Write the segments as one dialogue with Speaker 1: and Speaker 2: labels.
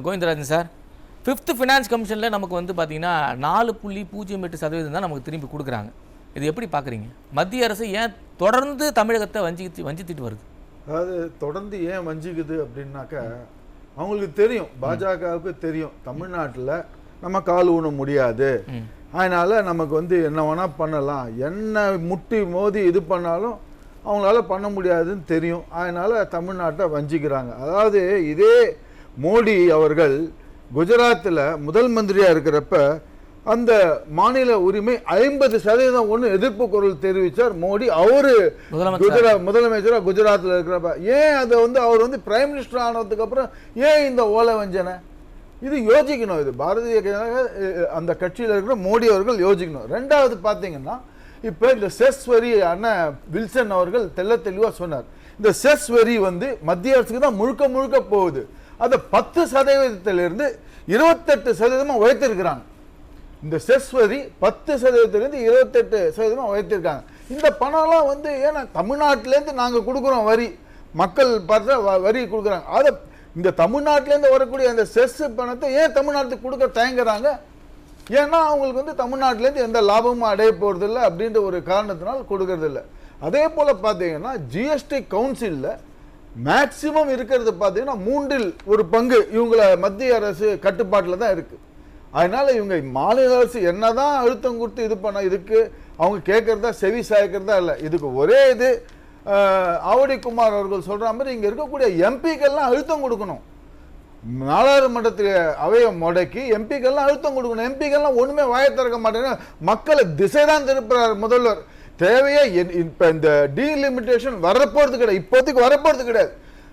Speaker 1: Govindarajan sir, 5th finance கமிஷனில் நமக்கு வந்து பார்த்தீங்கன்னா 4.08% தான் நமக்கு திரும்பி கொடுக்குறாங்க. இது எப்படி பார்க்குறீங்க? மத்திய அரசு ஏன் தொடர்ந்து தமிழகத்தை வஞ்சித்துட்டு வருது?
Speaker 2: அதாவது தொடர்ந்து ஏன் வஞ்சிக்குது அப்படின்னாக்கா, அவங்களுக்கு தெரியும், பாஜகவுக்கு தெரியும் தமிழ்நாட்டில் நம்ம கால் ஊன முடியாது, அதனால நமக்கு வந்து என்ன வேணா பண்ணலாம், என்ன முட்டி மோதி இது பண்ணாலும் அவங்களால பண்ண முடியாதுன்னு தெரியும். அதனால தமிழ்நாட்டை வஞ்சிக்கிறாங்க. அதாவது இதே மோடி அவர்கள் குஜராத்தில் முதல் மந்திரியாக இருக்கிறப்ப அந்த மாநில உரிமை 50% ஒன்று எதிர்ப்பு குரல் தெரிவித்தார் மோடி. அவரு முதலமைச்சராக குஜராத்தில் இருக்கிறப்ப ஏன் அதை வந்து அவர் வந்து பிரைம் மினிஸ்டர் ஆனதுக்கு அப்புறம் ஏன் இந்த ஓலை வஞ்சனை? இது யோசிக்கணும். இது பாரதிய அந்த கட்சியில் இருக்கிற மோடி அவர்கள் யோசிக்கணும். ரெண்டாவது பார்த்தீங்கன்னா, இப்போ இந்த செஸ் வரி அண்ணன் வில்சன் அவர்கள் தெளிவாக சொன்னார். இந்த செஸ் வரி வந்து மத்திய அரசுக்கு தான் முழுக்க முழுக்க போகுது. அதை 10%இருந்து 28% உயர்த்திருக்கிறாங்க. இந்த செஸ் வரி 10%இருந்து 28% உயர்த்திருக்காங்க. இந்த பணம்லாம் வந்து ஏன்னா தமிழ்நாட்டிலேருந்து நாங்கள் கொடுக்குறோம் வரி, மக்கள் பார்த்தா வரி கொடுக்குறாங்க. அதை இந்த தமிழ்நாட்டிலேருந்து வரக்கூடிய அந்த செஸ் பணத்தை ஏன் தமிழ்நாட்டுக்கு கொடுக்க தயங்குறாங்க? ஏன்னா அவங்களுக்கு வந்து தமிழ்நாட்டிலேருந்து எந்த லாபமும் அடைய போகிறதில்லை அப்படின்ற ஒரு காரணத்தினால் கொடுக்கறதில்ல. அதே போல் பார்த்தீங்கன்னா ஜிஎஸ்டி கவுன்சிலில் மேக்சிமம் இருக்கிறது பார்த்தீங்கன்னா 1/3 இவங்களை மத்திய அரசு கட்டுப்பாட்டில் தான் இருக்குது. அதனால இவங்க மாநில அரசு என்னதான் அழுத்தம் கொடுத்து இது பண்ண, இதுக்கு அவங்க கேட்கறதா செவி சாய்க்கிறதா இல்லை. இதுக்கு ஒரே இது ஆவடி குமார் அவர்கள் சொல்ற மாதிரி இங்க இருக்கக்கூடிய எம்பிக்கெல்லாம் அழுத்தம் கொடுக்கணும். நாடாளுமன்றத்தில் அவையை முடக்கி எம்பிக்கெல்லாம் அழுத்தம் கொடுக்கணும். எம்பிக்கெல்லாம் ஒண்ணுமே வாயை திறக்க மாட்டேங்க, மக்களை திசை தான் திருப்புறார் முதல்வர். தேவையா இப்ப இந்த டீலிமிட்டேஷன் வரப்போறது கிடையாது, இப்போதைக்கு வரப்போறது கிடையாது,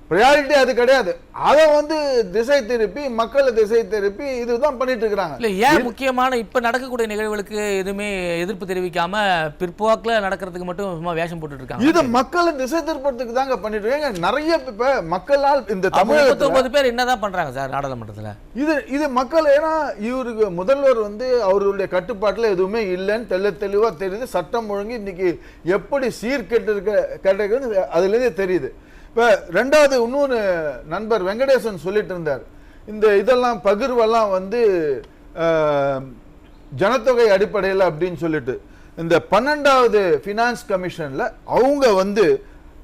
Speaker 2: ப்ரையாரிட்டி அது கிடையாது. அதை வந்து திசை திருப்பி மக்களை திசை திருப்பி இதுதான் பண்ணிட்டு இருக்கிறாங்க.
Speaker 1: இல்லை ஏன் முக்கியமான இப்போ நடக்கக்கூடிய நிகழ்வுகளுக்கு எதுவுமே எதிர்ப்பு தெரிவிக்காம பிற்போக்கில் நடக்கிறதுக்கு மட்டும் சும்மா வேஷம் போட்டுட்டு இருக்காங்க?
Speaker 2: இது மக்களை திசை திருப்பறதுக்கு தாங்க பண்ணிட்டு இருக்காங்க. நிறைய இப்ப மக்களால் இந்த தமிழகத்துல
Speaker 1: 39 பேர் என்னதான் பண்றாங்க சார் நாடாளுமன்றத்தில்? இது மக்கள் ஏன்னா இவருக்கு முதல்வர் வந்து அவருடைய கட்டுப்பாட்டில் எதுவுமே இல்லைன்னு தெளிவா தெரியுது. சட்டம் ஒழுங்கு இன்னைக்கு எப்படி சீர்கெட்டு இருக்க அதுலேருந்தே தெரியுது. இப்போ ரெண்டாவது இன்னொன்று நண்பர் வெங்கடேசன் சொல்லிட்டு இருந்தார், இந்த இதெல்லாம் பகிர்வெல்லாம் வந்து ஜனத்தொகை அடிப்படையில் அப்படின்னு சொல்லிட்டு இந்த 12வது ஃபினான்ஸ் கமிஷனில் அவங்க வந்து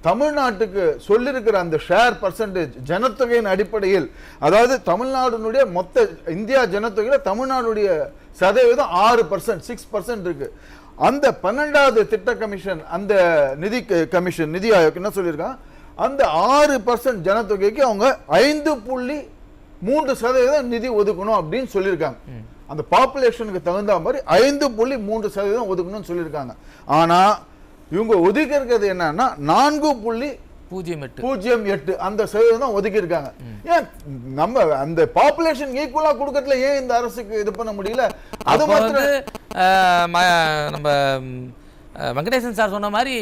Speaker 1: தமிழ்நாட்டுக்கு சொல்லியிருக்கிற அந்த ஷேர் பர்சன்டேஜ் ஜனத்தொகையின் அடிப்படையில், அதாவது தமிழ்நாடுனுடைய மொத்த இந்தியா ஜனத்தொகையில் தமிழ்நாடுடைய சதவீதம் 6%, 6% இருக்கு. அந்த 12வது திட்ட கமிஷன், அந்த நிதி கமிஷன், நிதி ஆயோக் என்ன சொல்லியிருக்காங்க, அந்த 6% ஜனத்தொகைக்கு அவங்க 5.3% நிதி ஒதுக்கணும் அப்படின்னு சொல்லியிருக்காங்க. அந்த பாப்புலேஷனுக்கு தகுந்த மாதிரி 5.3% ஒதுக்கணும்னு சொல்லியிருக்காங்க. ஆனா இவங்க ஒதுக்கி இருக்கிறது என்னன்னா 4.08 அந்த சதவீதம் ஒதுக்கி இருக்காங்க. ஏன் நம்ம அந்த பாப்புலேஷன் ஈக்குவலா கொடுக்கறதுல ஏன் இந்த அரசுக்கு இது பண்ண முடியல? அது வந்து நம்ம வெங்கடேசன் சார் சொன்ன மாதிரி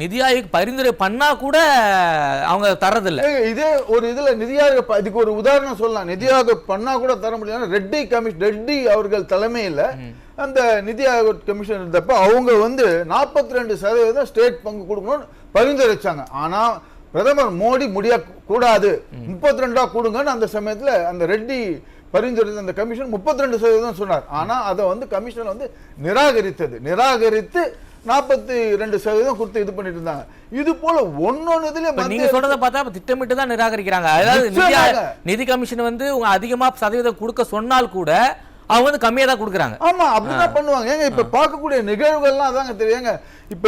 Speaker 1: நிதி ஆயோக் பரிந்துரை பண்ணா கூட அவங்க தரதில்லை.
Speaker 2: இதே ஒரு இதுல நிதி ஆயோக் இதுக்கு ஒரு உதாரணம் சொல்லலாம். நிதி ஆயோக் பண்ணா கூட தர முடியல. ரெட்டி அவர்கள் தலைமையில் அந்த நிதி ஆயோக் கமிஷன் இருந்தப்ப அவங்க வந்து 42% ஸ்டேட் பங்கு கொடுக்கணும்னு பரிந்துரைச்சாங்க. ஆனா பிரதமர் மோடி முடிய கூடாது, 32 கொடுங்கன்னு அந்த சமயத்துல அந்த ரெட்டி பரிந்துரை அந்த கமிஷன் 32% சொன்னார். ஆனா அதை வந்து கமிஷன் வந்து நிராகரித்து 42% கொடுத்து இது பண்ணிட்டு இருந்தாங்க. இது போல ஒன்னொன்னுல
Speaker 1: நீங்க சொல்றதை பார்த்தா திட்டமிட்டு தான் நிராகரிக்கிறாங்க. அதாவது நிதி கமிஷன் வந்து அதிகமா சதவீதம் கொடுக்க சொன்னால் கூட அவங்க வந்து கம்மியா தான் கொடுக்குறாங்க.
Speaker 2: ஆமா, அப்படிதான் பண்ணுவாங்க. ஏங்க இப்ப பார்க்கக்கூடிய நிகழ்வுகள்லாம் அதாங்க தெரியுங்க. இப்ப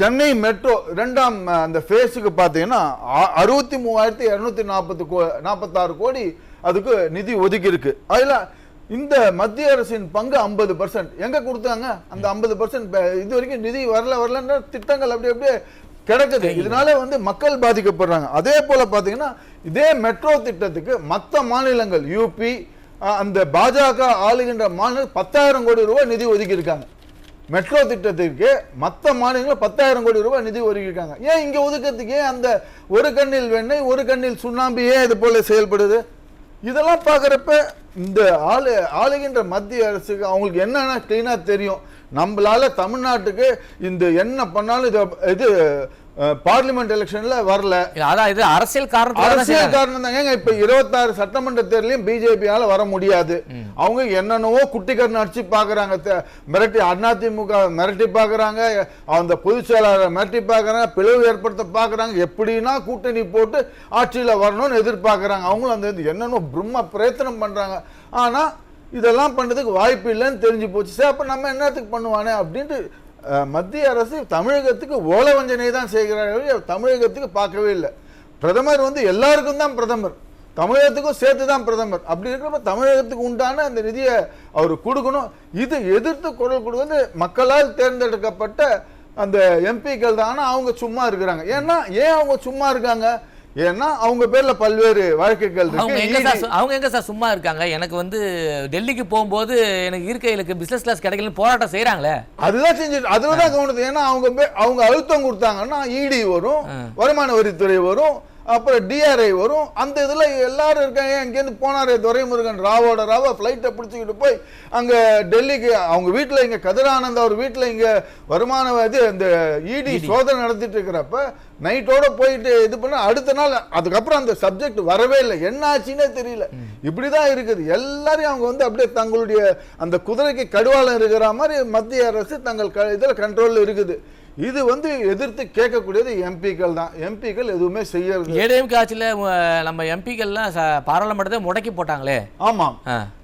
Speaker 2: சென்னை மெட்ரோ 2ஆம் அந்த ஃபேஸுக்கு பாத்தீங்கன்னா 63,246 கோடி அதுக்கு நிதி ஒதுக்கி இருக்கு. அதுல இந்த மத்திய அரசின் பங்கு 50% எங்க கொடுத்தாங்க? அந்த 50% இது வரைக்கும் நிதி வரலன்ற திட்டங்கள் அப்படியே கிடக்குது. இதனால வந்து மக்கள் பாதிக்கப்படுறாங்க. அதே போல பாத்தீங்கன்னா இதே மெட்ரோ திட்டத்துக்கு மற்ற மாநிலங்கள் யூபி அந்த பாஜக ஆளுகின்ற மாநிலம் 10,000 கோடி ரூபாய் நிதி ஒதுக்கி இருக்காங்க. மெட்ரோ திட்டத்திற்கு மற்ற மாநிலங்கள் 10,000 கோடி ரூபாய் நிதி ஒதுக்கி இருக்காங்க. ஏன் இங்க ஒதுக்கிறதுக்கு அந்த ஒரு கண்ணில் வெண்ணெய் ஒரு கண்ணில் சுண்ணாம்பு ஏன் இது போல செயல்படுது? இதெல்லாம் பார்க்குறப்ப இந்த ஆளுகின்ற மத்திய அரசுக்கு அவங்களுக்கு என்னன்னா கிளீனா தெரியும், நம்மளால தமிழ்நாட்டுக்கு இந்த என்ன பண்ணாலும் இது
Speaker 1: பார்லிமெண்ட் எலெக்ஷன்ல வரல.
Speaker 3: அதான் இது அரசியல்
Speaker 1: காரணம் தான். ஏங்க இப்ப 26 சட்டமன்ற தேர்தலையும் பிஜேபியால வர முடியாது. அவங்க என்னென்னவோ குட்டிக்கரண் அடிச்சு பாக்குறாங்க, மிரட்டி அதிமுக மிரட்டி பாக்குறாங்க, அந்த பொதுச் செயலாளரை மிரட்டி பாக்குறாங்க, பிளவு ஏற்படுத்த பாக்குறாங்க, எப்படின்னா கூட்டணி போட்டு ஆட்சியில வரணும்னு எதிர்பார்க்கறாங்க. அவங்களும் அந்த என்னென்ன பிரம்ம பிரயத்தனம் பண்றாங்க. ஆனா இதெல்லாம் பண்றதுக்கு வாய்ப்பு இல்லைன்னு தெரிஞ்சு போச்சு. சரி, அப்ப நம்ம என்னத்துக்கு பண்ணுவானே அப்படின்ட்டு மத்திய அரசு தமிழகத்துக்கு ஓலவஞ்சனை தான் செய்கிறார்கள், தமிழகத்துக்கு பார்க்கவே இல்லை. பிரதமர் வந்து எல்லாருக்கும் தான் பிரதமர், தமிழகத்துக்கும் சேர்த்து தான் பிரதமர். அப்படி இருக்கிறப்ப தமிழகத்துக்கு உண்டான அந்த நிதியை அவர் கொடுக்கணும். இது எதிர்த்து குரல் கொடுக்கிறது மக்களால் தேர்ந்தெடுக்கப்பட்ட அந்த எம்பிக்கள் தான். அவங்க சும்மா இருக்கிறாங்க. ஏன் அவங்க சும்மா இருக்காங்க? ஏன்னா அவங்க பேர்ல பல்வேறு வழக்குகள் இருக்கு.
Speaker 3: அவங்க எங்க சார் சும்மா இருக்காங்க? எனக்கு வந்து டெல்லிக்கு போகும்போது எனக்கு இருக்கைகளுக்கு பிசினஸ் கிளாஸ் கிடைக்கலன்னு போராட்டம் செய்யறாங்களே,
Speaker 1: அதுதான் செஞ்சுட்டு அதுலதான் கவனித்து. ஏன்னா அவங்க அழுத்தம் கொடுத்தாங்கன்னா இடி வரும், வருமான வரித்துறை வரும், அப்புறம் டிஆர்ஐ வரும். அந்த இதுல எல்லாரும் இருக்காங்க. இங்கேருந்து போனாரு துரைமுருகன் ராவோட ராவா ஃபிளைட்டை பிடிச்சிக்கிட்டு போய் அங்க டெல்லிக்கு அவங்க வீட்டுல இங்க கதிரானந்த் அவர் வீட்டுல இங்க வருமான இந்த இடி சோதனை நடத்திட்டு இருக்கிறப்ப நைட்டோட போயிட்டு இது பண்ண அடுத்த நாள் அதுக்கப்புறம் அந்த சப்ஜெக்ட் வரவே இல்லை. என்ன ஆச்சுன்னே தெரியல. இப்படிதான் இருக்குது. எல்லாரையும் அவங்க வந்து அப்படியே தங்களுடைய அந்த குதிரைக்கு கடுவாளம் இருக்கிற மாதிரி மத்திய அரசு தங்கள் இதுல கண்ட்ரோல்ல இருக்குது. இது வந்து எதிர்த்து கேட்கக்கூடியது எம்பிக்கள் தான். எம்பிக்கள் எதுவுமே செய்யறது.
Speaker 3: ஏடிஎம்கே ஆட்சியில நம்ம எம்பிக்கள்லாம் பாராளுமன்றத்தை முடக்கி போட்டாங்களே.
Speaker 1: ஆமாம்,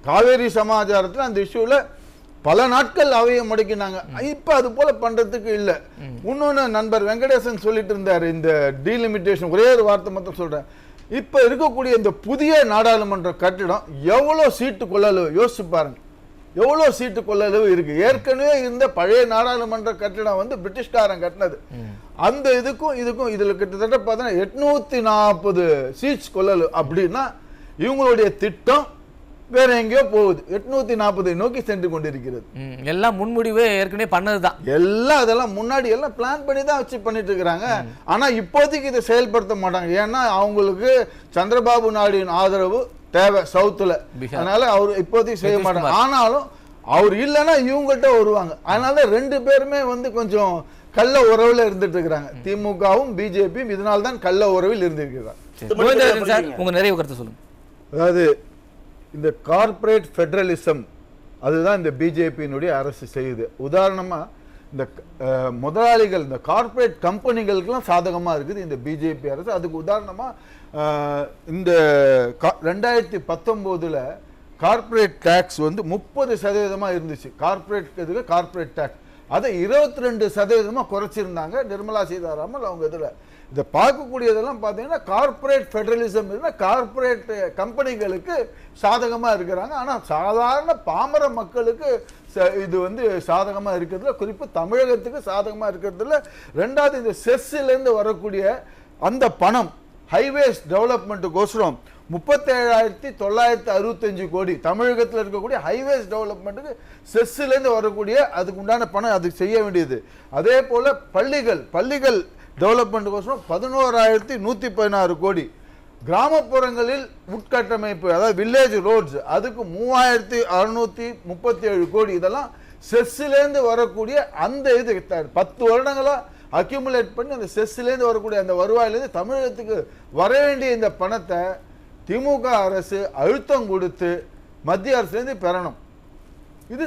Speaker 1: காவேரி சமாச்சாரத்தில் அந்த இஷ்யூல பல நாட்கள் அவையை முடக்கினாங்க. இப்ப அது போல பண்றதுக்கு இல்ல. இன்னொன்னு நண்பர் வெங்கடேசன் சொல்லிட்டு இருந்தாரு, இந்த டீலிமிட்டேஷன் ஒரே ஒரு வார்த்தை மட்டும் சொல்றேன். இப்ப இருக்கக்கூடிய இந்த புதிய நாடாளுமன்ற கட்டிடம் எவ்வளவு சீட்டு கொள்ளளவு யோசிச்சு பாருங்க. எவ்வளவு சீட்டு கொள்ளளவு இருக்கு. ஏற்கனவே இருந்த பழைய நாடாளுமன்ற கட்டிடம் வந்து பிரிட்டிஷ்காரன் கட்டினது. அந்த இதுக்கும் இதுல கிட்டத்தட்ட பார்த்தீங்கன்னா 840 சீட்ஸ் கொள்ளளவு. அப்படின்னா இவங்களுடைய திட்டம் வேற எங்கேயோ போகுது. 840 நோக்கி சென்று கொண்டிருக்கிறது.
Speaker 3: எல்லாம் முன்முடிவு ஏற்கனவே பண்ணதுதான்.
Speaker 1: எல்லாம் அதெல்லாம் முன்னாடி எல்லாம் பிளான் பண்ணி தான் வச்சு பண்ணிட்டு இருக்கிறாங்க. ஆனா இப்போதைக்கு இதை செயல்படுத்த மாட்டாங்க. ஏன்னா அவங்களுக்கு சந்திரபாபு நாயுடுவின் ஆதரவு தேவை சவுத்துல. அதனால அவர் இப்போதைக்கு செய்ய மாட்டாங்க. ஆனாலும் அவர் இல்லைன்னா இவங்கள்ட்ட வருவாங்க. அதனால 2 பேருமே வந்து கொஞ்சம் கள்ள உறவுல இருந்துட்டு இருக்கிறாங்க. திமுகவும் பிஜேபியும் இதனால தான் கள்ள உறவில் இருந்திருக்கிறாங்க.
Speaker 3: உங்க நிறைய கருத்து சொல்லுங்க.
Speaker 1: அதாவது இந்த கார்ப்பரேட் ஃபெடரலிசம் அதுதான் இந்த பிஜேபியினுடைய அரசு செய்யுது. உதாரணமா இந்த முதலாளிகள் இந்த கார்ப்பரேட் கம்பெனிகளுக்கெல்லாம் சாதகமா இருக்குது இந்த பிஜேபி அரசு. அதுக்கு உதாரணமா இந்த 2019 கார்ப்பரேட் டாக்ஸ் வந்து 30% இருந்துச்சு. கார்ப்பரேட் டாக்ஸ் அதை 22% குறைச்சிருந்தாங்க நிர்மலா சீதாராமன் அவங்க இதுல. இதை பார்க்கக்கூடியதெல்லாம் பார்த்தீங்கன்னா கார்ப்பரேட் ஃபெடரலிசம் கார்ப்பரேட் கம்பெனிகளுக்கு சாதகமா இருக்கிறாங்க. ஆனா சாதாரண பாமர மக்களுக்கு இது வந்து சாதகமா இருக்கிறதுல, குறிப்பு தமிழகத்துக்கு சாதகமா இருக்கிறதுல. ரெண்டாவது இந்த செஸ்ல இருந்து வரக்கூடிய அந்த பணம் ஹைவேஸ் டெவலப்மெண்ட்டுக்கோசரம் 37,965 கோடி தமிழகத்தில் இருக்கக்கூடிய ஹைவேஸ் டெவலப்மெண்ட்டுக்கு செஸ்ல இருந்து வரக்கூடிய அதுக்கு உண்டான பணம் அதுக்கு செய்ய வேண்டியது. அதே போல பள்ளிகள் டெவலப்மெண்ட்டுக்கோசரம் 11,116 கோடி. கிராமப்புறங்களில் உட்கட்டமைப்பு அதாவது வில்லேஜ் ரோட்ஸ் அதுக்கு 3,637 கோடி. இதெல்லாம் செஸ்லேருந்து வரக்கூடிய அந்த இது 10 வருடங்களா அக்யூமுலேட் பண்ணி அந்த செஸ்லேருந்து வரக்கூடிய அந்த வருவாயிலேருந்து தமிழகத்துக்கு வர வேண்டிய இந்த பணத்தை திமுக அரசு அழுத்தம் கொடுத்து மத்திய அரசுலேருந்து பெறணும். இது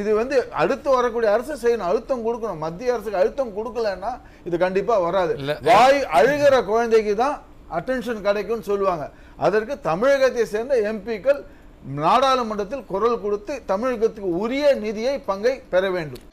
Speaker 1: இது வந்து அடுத்து வரக்கூடிய அரசு செய்யணும், அழுத்தம் கொடுக்கணும். மத்திய அரசுக்கு அழுத்தம் கொடுக்கலன்னா இது கண்டிப்பா வராது. வாய் அழுகிற குழந்தைக்கு தான் அட்டென்ஷன் கிடைக்கும்னு சொல்லுவாங்க. அதற்கு தமிழகத்தை சேர்ந்த எம்பிக்கள் நாடாளுமன்றத்தில் குரல் கொடுத்து தமிழகத்துக்கு உரிய நிதியை பங்கை பெற வேண்டும்.